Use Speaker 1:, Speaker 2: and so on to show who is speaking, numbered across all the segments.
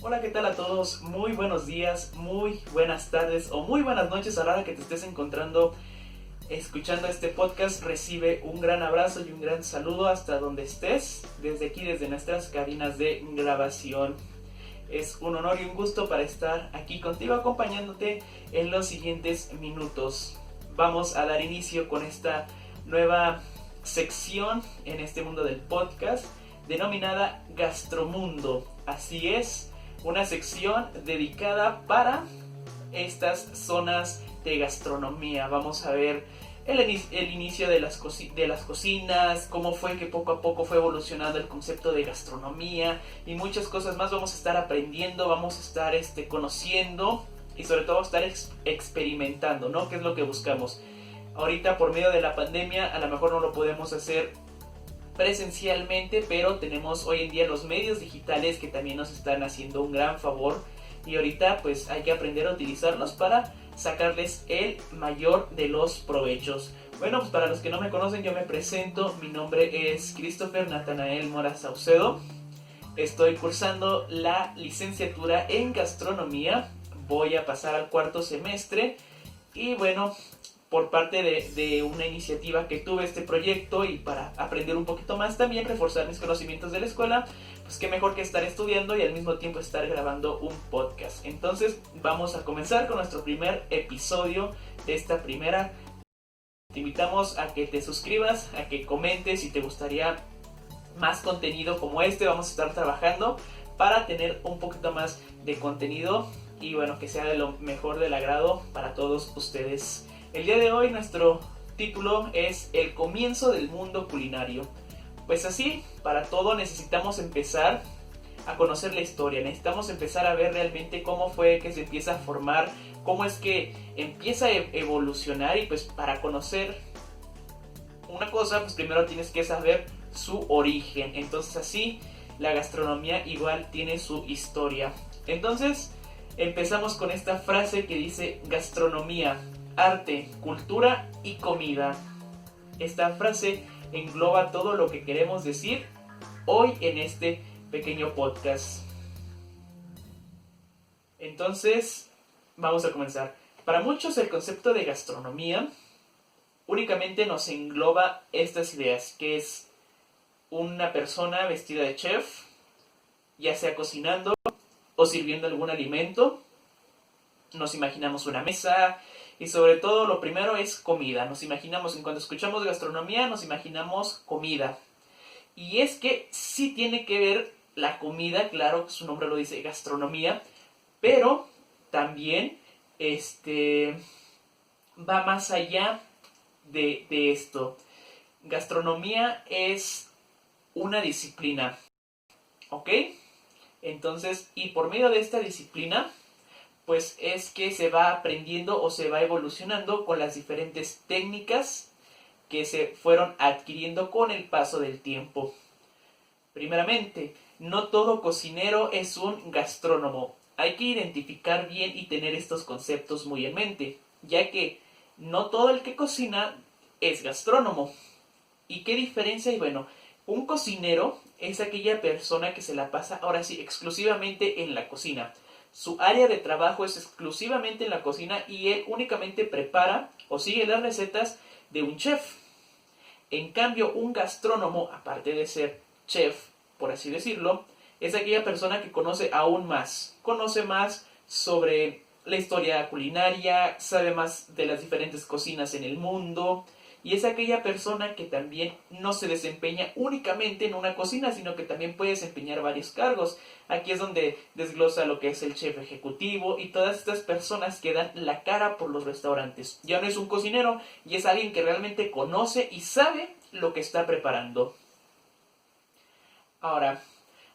Speaker 1: Hola, ¿qué tal a todos? Muy buenos días, muy buenas tardes o muy buenas noches a la hora que te estés encontrando escuchando este podcast. Recibe un gran abrazo y un gran saludo hasta donde estés, desde aquí, desde nuestras cabinas de grabación. Es un honor y un gusto para estar aquí contigo acompañándote en los siguientes minutos. Vamos a dar inicio con esta nueva sección en este mundo del podcast denominada Gastromundo. Así es, una sección dedicada para estas zonas de gastronomía. Vamos a ver el inicio de las cocinas, cómo fue que poco a poco fue evolucionando el concepto de gastronomía y muchas cosas más. Vamos a estar aprendiendo, vamos a estar conociendo y sobre todo estar experimentando, ¿no? ¿Qué es lo que buscamos? Ahorita por medio de la pandemia a lo mejor no lo podemos hacer presencialmente, pero tenemos hoy en día los medios digitales que también nos están haciendo un gran favor y ahorita pues hay que aprender a utilizarlos para sacarles el mayor de los provechos. Bueno, pues para los que no me conocen, yo me presento. Mi nombre es Christopher Natanael Mora Saucedo. Estoy cursando la licenciatura en gastronomía. Voy a pasar al cuarto semestre y bueno, por parte de una iniciativa que tuve este proyecto y para aprender un poquito más también, reforzar mis conocimientos de la escuela, pues qué mejor que estar estudiando y al mismo tiempo estar grabando un podcast. Entonces vamos a comenzar con nuestro primer episodio de esta primera. Te invitamos a que te suscribas, a que comentes si te gustaría más contenido como este. Vamos a estar trabajando para tener un poquito más de contenido y bueno, que sea de lo mejor del agrado para todos ustedes. El día de hoy nuestro título es El comienzo del mundo culinario. Pues así, para todo necesitamos empezar a conocer la historia, necesitamos empezar a ver realmente cómo fue que se empieza a formar, cómo es que empieza a evolucionar y pues para conocer una cosa, pues primero tienes que saber su origen. Entonces así, la gastronomía igual tiene su historia. Entonces, empezamos con esta frase que dice gastronomía, arte, cultura y comida. Esta frase engloba todo lo que queremos decir hoy en este pequeño podcast. Entonces, vamos a comenzar. Para muchos el concepto de gastronomía únicamente nos engloba estas ideas, que es una persona vestida de chef, ya sea cocinando o sirviendo algún alimento. Nos imaginamos una mesa y sobre todo lo primero es comida. Nos imaginamos, cuando escuchamos gastronomía, nos imaginamos comida. Y es que sí tiene que ver la comida, claro, su nombre lo dice, gastronomía, pero también va más allá de esto. Gastronomía es una disciplina, ¿ok? Entonces, y por medio de esta disciplina, pues es que se va aprendiendo o se va evolucionando con las diferentes técnicas que se fueron adquiriendo con el paso del tiempo. Primeramente, no todo cocinero es un gastrónomo. Hay que identificar bien y tener estos conceptos muy en mente, ya que no todo el que cocina es gastrónomo. ¿Y qué diferencia hay? Bueno, un cocinero es aquella persona que se la pasa ahora sí exclusivamente en la cocina. Su área de trabajo es exclusivamente en la cocina y él únicamente prepara o sigue las recetas de un chef. En cambio, un gastrónomo, aparte de ser chef, por así decirlo, es aquella persona que conoce aún más. Conoce más sobre la historia culinaria, sabe más de las diferentes cocinas en el mundo. Y es aquella persona que también no se desempeña únicamente en una cocina, sino que también puede desempeñar varios cargos. Aquí es donde desglosa lo que es el chef ejecutivo y todas estas personas que dan la cara por los restaurantes. Ya no es un cocinero, y es alguien que realmente conoce y sabe lo que está preparando. Ahora,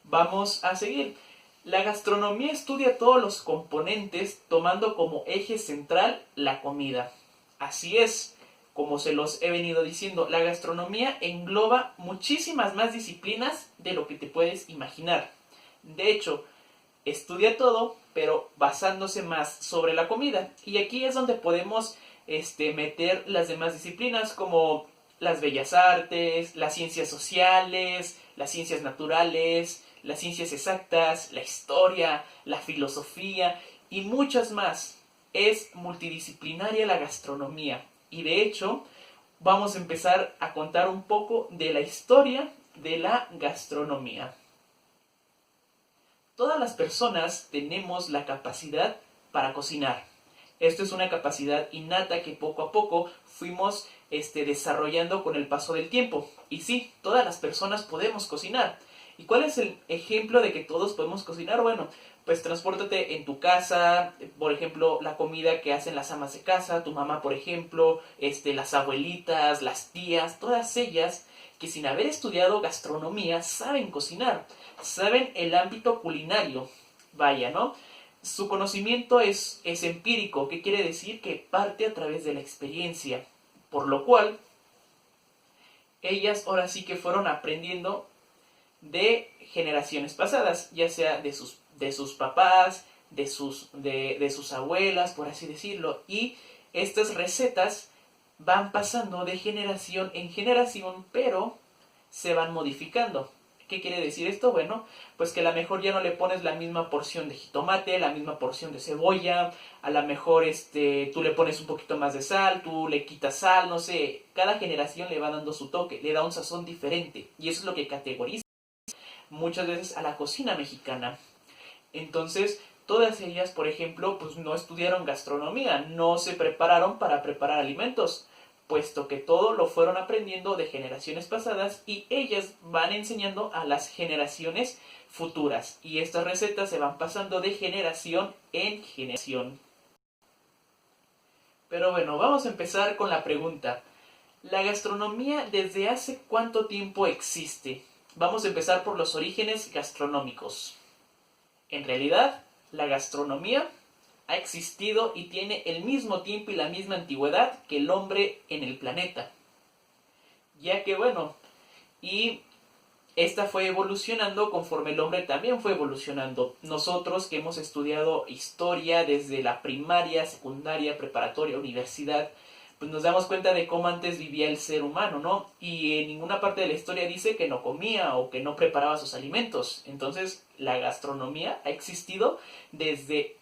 Speaker 1: vamos a seguir. La gastronomía estudia todos los componentes, tomando como eje central la comida. Así es. Como se los he venido diciendo, la gastronomía engloba muchísimas más disciplinas de lo que te puedes imaginar. De hecho, estudia todo, pero basándose más sobre la comida. Y aquí es donde podemos meter las demás disciplinas como las bellas artes, las ciencias sociales, las ciencias naturales, las ciencias exactas, la historia, la filosofía y muchas más. Es multidisciplinaria la gastronomía y de hecho vamos a empezar a contar un poco de la historia de la gastronomía. Todas las personas tenemos la capacidad para cocinar. Esto es una capacidad innata que poco a poco fuimos desarrollando con el paso del tiempo. Y sí, todas las personas podemos cocinar. ¿Y cuál es el ejemplo de que todos podemos cocinar? Bueno, pues transpórtate en tu casa, por ejemplo, la comida que hacen las amas de casa, tu mamá, por ejemplo, las abuelitas, las tías, todas ellas que sin haber estudiado gastronomía saben cocinar, saben el ámbito culinario. Vaya, ¿no? Su conocimiento es empírico, ¿qué quiere decir? Que parte a través de la experiencia, por lo cual ellas ahora sí que fueron aprendiendo de generaciones pasadas, ya sea de sus papás, de sus abuelas, por así decirlo, y estas recetas van pasando de generación en generación, pero se van modificando. ¿Qué quiere decir esto? Bueno, pues que a lo mejor ya no le pones la misma porción de jitomate, la misma porción de cebolla, a lo mejor tú le pones un poquito más de sal, tú le quitas sal, no sé, cada generación le va dando su toque, le da un sazón diferente, y eso es lo que categoriza muchas veces a la cocina mexicana. Entonces, todas ellas, por ejemplo, pues no estudiaron gastronomía, no se prepararon para preparar alimentos, puesto que todo lo fueron aprendiendo de generaciones pasadas y ellas van enseñando a las generaciones futuras. Y estas recetas se van pasando de generación en generación. Pero bueno, vamos a empezar con la pregunta. ¿La gastronomía desde hace cuánto tiempo existe? Vamos a empezar por los orígenes gastronómicos. En realidad, la gastronomía ha existido y tiene el mismo tiempo y la misma antigüedad que el hombre en el planeta. Ya que bueno, y esta fue evolucionando conforme el hombre también fue evolucionando. Nosotros que hemos estudiado historia desde la primaria, secundaria, preparatoria, universidad, pues nos damos cuenta de cómo antes vivía el ser humano, ¿no? Y en ninguna parte de la historia dice que no comía o que no preparaba sus alimentos. Entonces, la gastronomía ha existido desde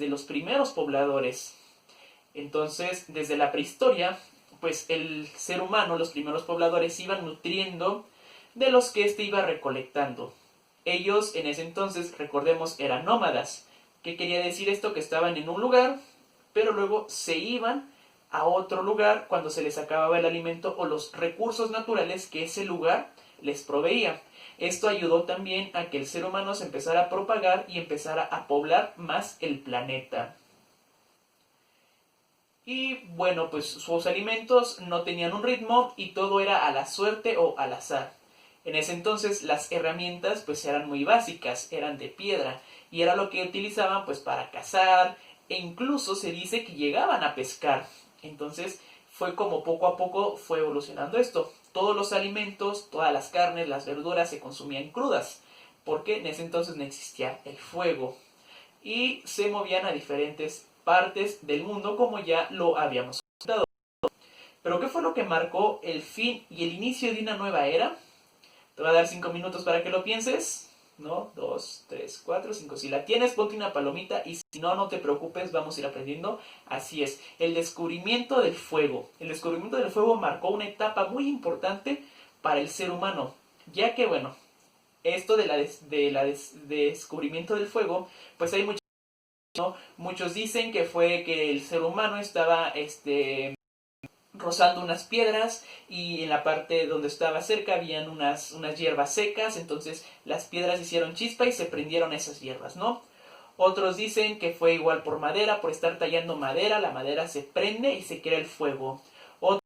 Speaker 1: los primeros pobladores. Entonces, desde la prehistoria, pues el ser humano, los primeros pobladores, iban nutriendo de los que éste iba recolectando. Ellos, en ese entonces, recordemos, eran nómadas. ¿Qué quería decir esto? Que estaban en un lugar, pero luego se iban a otro lugar cuando se les acababa el alimento o los recursos naturales que ese lugar les proveía. Esto ayudó también a que el ser humano se empezara a propagar y empezara a poblar más el planeta. Y bueno, pues sus alimentos no tenían un ritmo y todo era a la suerte o al azar. En ese entonces las herramientas pues eran muy básicas, eran de piedra y era lo que utilizaban pues para cazar e incluso se dice que llegaban a pescar. Entonces fue como poco a poco fue evolucionando esto. Todos los alimentos, todas las carnes, las verduras se consumían crudas porque en ese entonces no existía el fuego y se movían a diferentes partes del mundo como ya lo habíamos comentado. Pero ¿qué fue lo que marcó el fin y el inicio de una nueva era? Te voy a dar 5 minutos para que lo pienses. ¿No? 2, 3, 4, 5. Si la tienes, ponte una palomita y si no, no te preocupes, vamos a ir aprendiendo. Así es, el descubrimiento del fuego. El descubrimiento del fuego marcó una etapa muy importante para el ser humano, ya que, bueno, esto de descubrimiento del fuego, pues hay muchos, ¿no? Muchos dicen que fue que el ser humano estaba, rozando unas piedras y en la parte donde estaba cerca habían unas hierbas secas, entonces las piedras hicieron chispa y se prendieron esas hierbas, ¿no? Otros dicen que fue igual por madera, por estar tallando madera, la madera se prende y se crea el fuego. Otros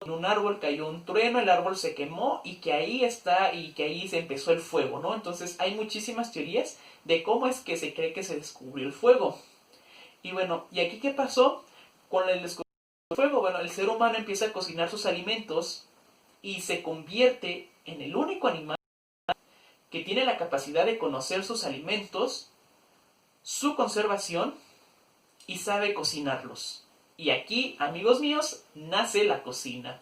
Speaker 1: en un árbol cayó un trueno, el árbol se quemó y que ahí está y que ahí se empezó el fuego, ¿no? Entonces hay muchísimas teorías de cómo es que se cree que se descubrió el fuego. Y bueno, ¿y aquí qué pasó con el descubrimiento del fuego? Bueno, el ser humano empieza a cocinar sus alimentos y se convierte en el único animal que tiene la capacidad de conocer sus alimentos, su conservación y sabe cocinarlos. Y aquí, amigos míos, nace la cocina.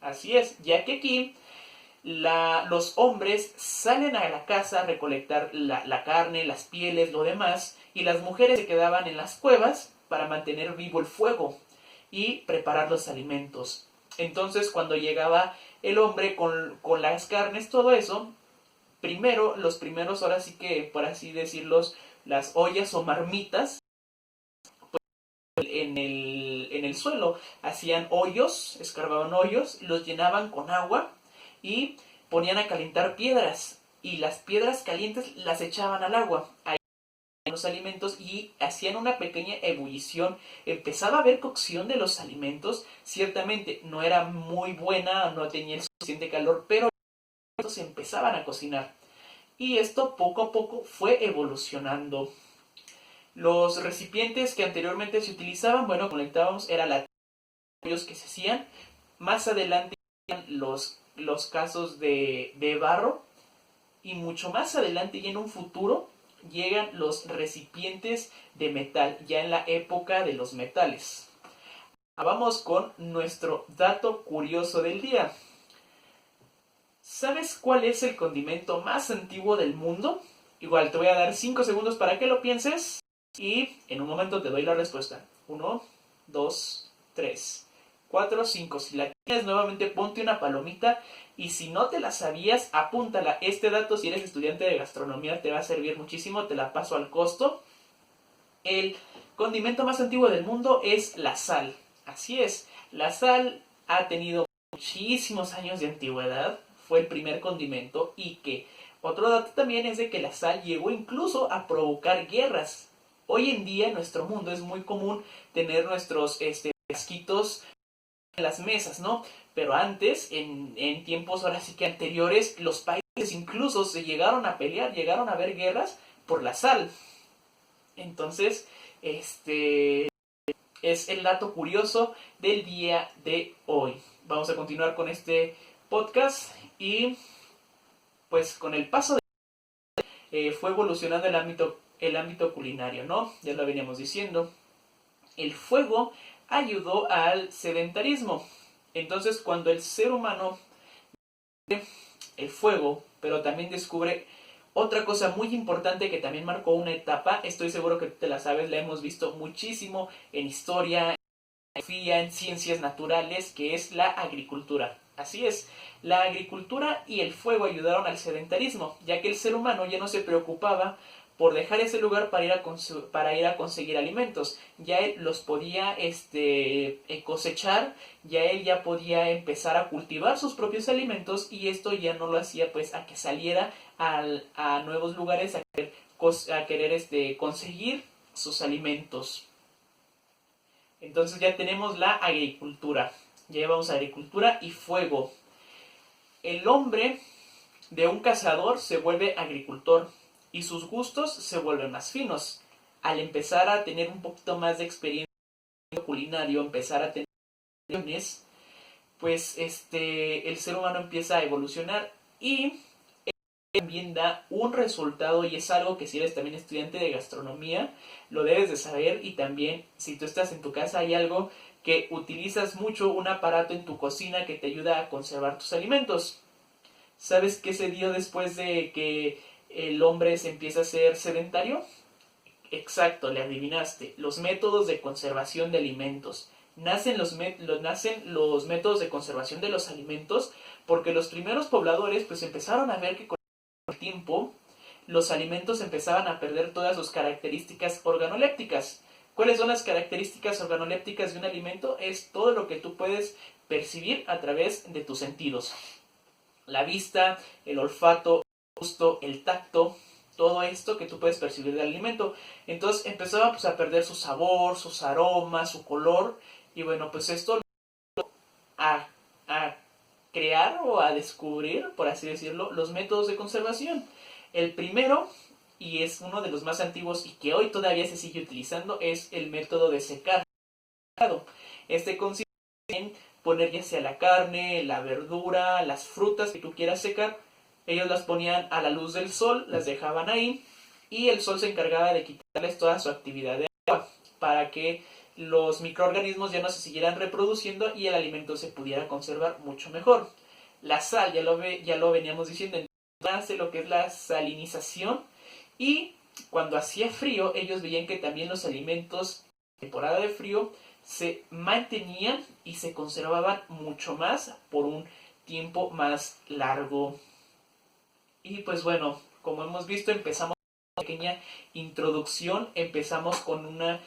Speaker 1: Así es, ya que aquí los hombres salen a la casa a recolectar la carne, las pieles, lo demás, y las mujeres se quedaban en las cuevas para mantener vivo el fuego y preparar los alimentos. Entonces, cuando llegaba el hombre con las carnes, todo eso, primero, los primeros, ahora sí que, por así decirlos, las ollas o marmitas en el suelo. Hacían hoyos, escarbaban hoyos, los llenaban con agua y ponían a calentar piedras. Y las piedras calientes las echaban al agua. Ahí los alimentos y hacían una pequeña ebullición. Empezaba a haber cocción de los alimentos. Ciertamente no era muy buena, no tenía el suficiente calor, pero se empezaban a cocinar. Y esto poco a poco fue evolucionando. Los recipientes que anteriormente se utilizaban, bueno, conectábamos, era la que se hacían. Más adelante los casos de barro. Y mucho más adelante y en un futuro llegan los recipientes de metal, ya en la época de los metales. Vamos con nuestro dato curioso del día. ¿Sabes cuál es el condimento más antiguo del mundo? Igual te voy a dar 5 segundos para que lo pienses y en un momento te doy la respuesta. 1, 2, 3, 4, 5. Si la tienes nuevamente ponte una palomita y si no te la sabías, apúntala. Este dato, si eres estudiante de gastronomía, te va a servir muchísimo. Te la paso al costo. El condimento más antiguo del mundo es la sal. Así es, la sal ha tenido muchísimos años de antigüedad. Fue el primer condimento y que otro dato también es de que la sal llegó incluso a provocar guerras. Hoy en día en nuestro mundo es muy común tener nuestros casquitos en las mesas, ¿no? Pero antes, en tiempos ahora sí que anteriores, los países incluso se llegaron a pelear, llegaron a haber guerras por la sal. Entonces, es el dato curioso del día de hoy. Vamos a continuar con este podcast y pues con el paso fue evolucionando el ámbito culinario, ¿no? Ya lo veníamos diciendo. El fuego ayudó al sedentarismo. Entonces, cuando el ser humano el fuego, pero también descubre otra cosa muy importante que también marcó una etapa, estoy seguro que te la sabes, la hemos visto muchísimo en historia, en filosofía, en ciencias naturales, que es la agricultura. Así es, la agricultura y el fuego ayudaron al sedentarismo, ya que el ser humano ya no se preocupaba por dejar ese lugar para ir a conseguir alimentos. Ya él los podía cosechar, ya él ya podía empezar a cultivar sus propios alimentos y esto ya no lo hacía pues a que saliera a nuevos lugares a querer conseguir sus alimentos. Entonces ya tenemos la agricultura. Ya llevamos agricultura y fuego. El hombre de un cazador se vuelve agricultor y sus gustos se vuelven más finos. Al empezar a tener un poquito más de experiencia culinario, empezar a tener pues el ser humano empieza a evolucionar y también da un resultado y es algo que si eres también estudiante de gastronomía lo debes de saber y también si tú estás en tu casa hay algo que utilizas mucho un aparato en tu cocina que te ayuda a conservar tus alimentos. ¿Sabes qué se dio después de que el hombre se empieza a ser sedentario? Exacto, le adivinaste. Los métodos de conservación de alimentos. Nacen los métodos de conservación de los alimentos porque los primeros pobladores pues empezaron a ver que con el tiempo los alimentos empezaban a perder todas sus características organolépticas. ¿Cuáles son las características organolépticas de un alimento? Es todo lo que tú puedes percibir a través de tus sentidos. La vista, el olfato, el gusto, el tacto, todo esto que tú puedes percibir del alimento. Entonces empezaba pues a perder su sabor, sus aromas, su color. Y bueno, pues esto a crear o a descubrir, por así decirlo, los métodos de conservación. El primero, y es uno de los más antiguos y que hoy todavía se sigue utilizando, es el método de secado. Este consiste en poner ya sea la carne, la verdura, las frutas que tú quieras secar. Ellos las ponían a la luz del sol, las dejaban ahí y el sol se encargaba de quitarles toda su actividad de agua para que los microorganismos ya no se siguieran reproduciendo y el alimento se pudiera conservar mucho mejor. La sal, ya lo veníamos diciendo, hace lo que es la salinización, y cuando hacía frío ellos veían que también los alimentos en temporada de frío se mantenían y se conservaban mucho más por un tiempo más largo. Y pues bueno, como hemos visto, empezamos con una pequeña introducción, empezamos con una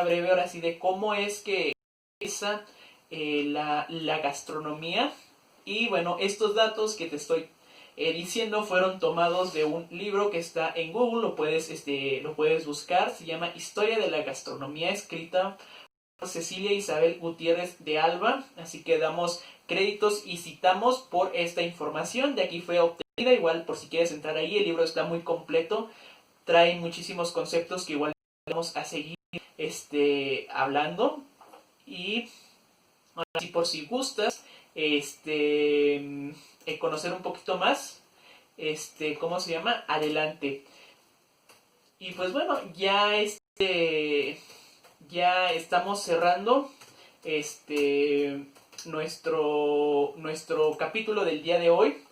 Speaker 1: breve ahora sí de cómo es que empieza la gastronomía. Y bueno, estos datos que te estoy diciendo fueron tomados de un libro que está en Google, lo puedes buscar, se llama Historia de la Gastronomía, escrita por Cecilia Isabel Gutiérrez de Alba, así que damos créditos y citamos por esta información, de aquí fue obtenida. Igual por si quieres entrar ahí, el libro está muy completo, trae muchísimos conceptos que igual vamos a seguir hablando. Y así por si gustas conocer un poquito más, ¿cómo se llama? Adelante. Y pues bueno, ya estamos cerrando nuestro capítulo del día de hoy.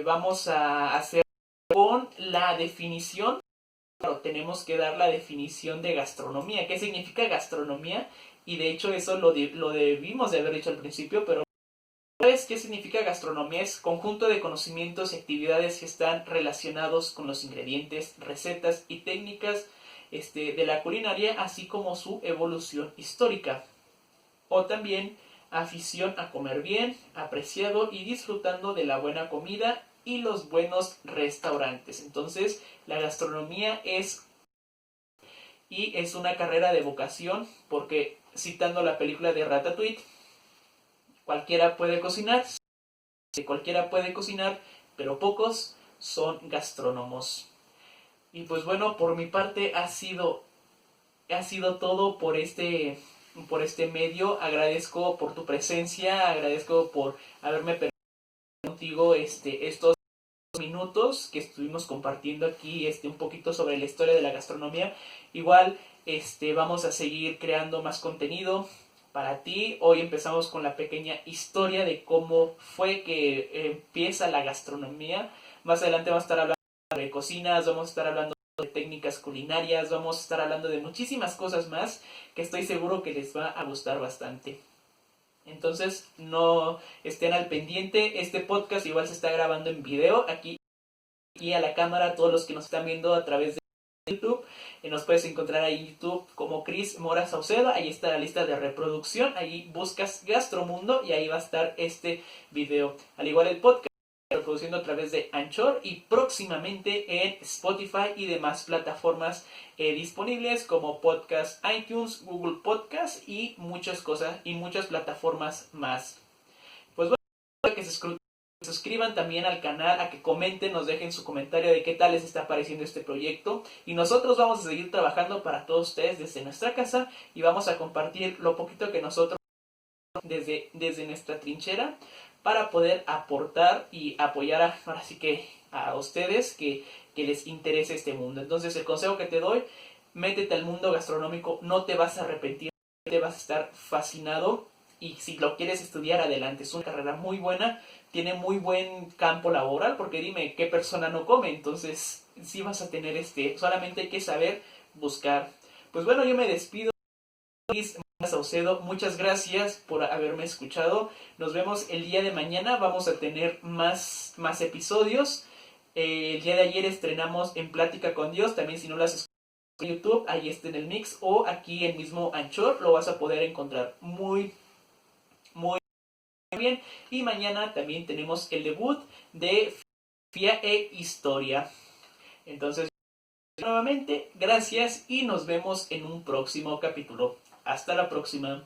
Speaker 1: Vamos a hacer con la definición. Claro, tenemos que dar la definición de gastronomía. ¿Qué significa gastronomía? Y de hecho eso lo debimos de haber dicho al principio, pero ¿sabes qué significa gastronomía? Es conjunto de conocimientos y actividades que están relacionados con los ingredientes, recetas y técnicas de la culinaria, así como su evolución histórica. O también afición a comer bien, apreciado y disfrutando de la buena comida y los buenos restaurantes. Entonces, la gastronomía es una carrera de vocación, porque citando la película de Ratatouille, cualquiera puede cocinar, pero pocos son gastrónomos. Y pues bueno, por mi parte ha sido todo por este medio. Agradezco por tu presencia, agradezco por haberme permitido contigo estos minutos que estuvimos compartiendo aquí un poquito sobre la historia de la gastronomía. Igual vamos a seguir creando más contenido para ti. Hoy empezamos con la pequeña historia de cómo fue que empieza la gastronomía. Más adelante vamos a estar hablando de cocinas, vamos a estar hablando de técnicas culinarias, vamos a estar hablando de muchísimas cosas más que estoy seguro que les va a gustar bastante. Entonces no estén al pendiente. Este podcast igual se está grabando en video aquí a la cámara. Todos los que nos están viendo a través de YouTube, nos puedes encontrar ahí en YouTube como Cris Mora Saucedo. Ahí está la lista de reproducción, ahí buscas Gastromundo y ahí va a estar este video. Al igual el podcast reproduciendo a través de Anchor y próximamente en Spotify y demás plataformas disponibles como Podcast iTunes, Google Podcast y muchas cosas y muchas plataformas más. Pues bueno, que se suscriban también al canal, a que comenten, nos dejen su comentario de qué tal les está pareciendo este proyecto, y nosotros vamos a seguir trabajando para todos ustedes desde nuestra casa y vamos a compartir lo poquito que nosotros desde nuestra trinchera para poder aportar y apoyar ahora sí que a ustedes que les interese este mundo. Entonces el consejo que te doy: métete al mundo gastronómico, no te vas a arrepentir, te vas a estar fascinado, y si lo quieres estudiar, adelante. Es una carrera muy buena, tiene muy buen campo laboral, porque dime, ¿qué persona no come? Entonces sí vas a tener solamente hay que saber buscar. Pues bueno, yo me despido. Saucedo, muchas gracias por haberme escuchado. Nos vemos el día de mañana. Vamos a tener más episodios. El día de ayer estrenamos En Plática con Dios. También, si no lo has escuchado en YouTube, ahí está en el mix, o aquí en mismo Anchor lo vas a poder encontrar muy bien. Y mañana también tenemos el debut de Filosofía e Historia. Entonces, nuevamente, gracias y nos vemos en un próximo capítulo. Hasta la próxima.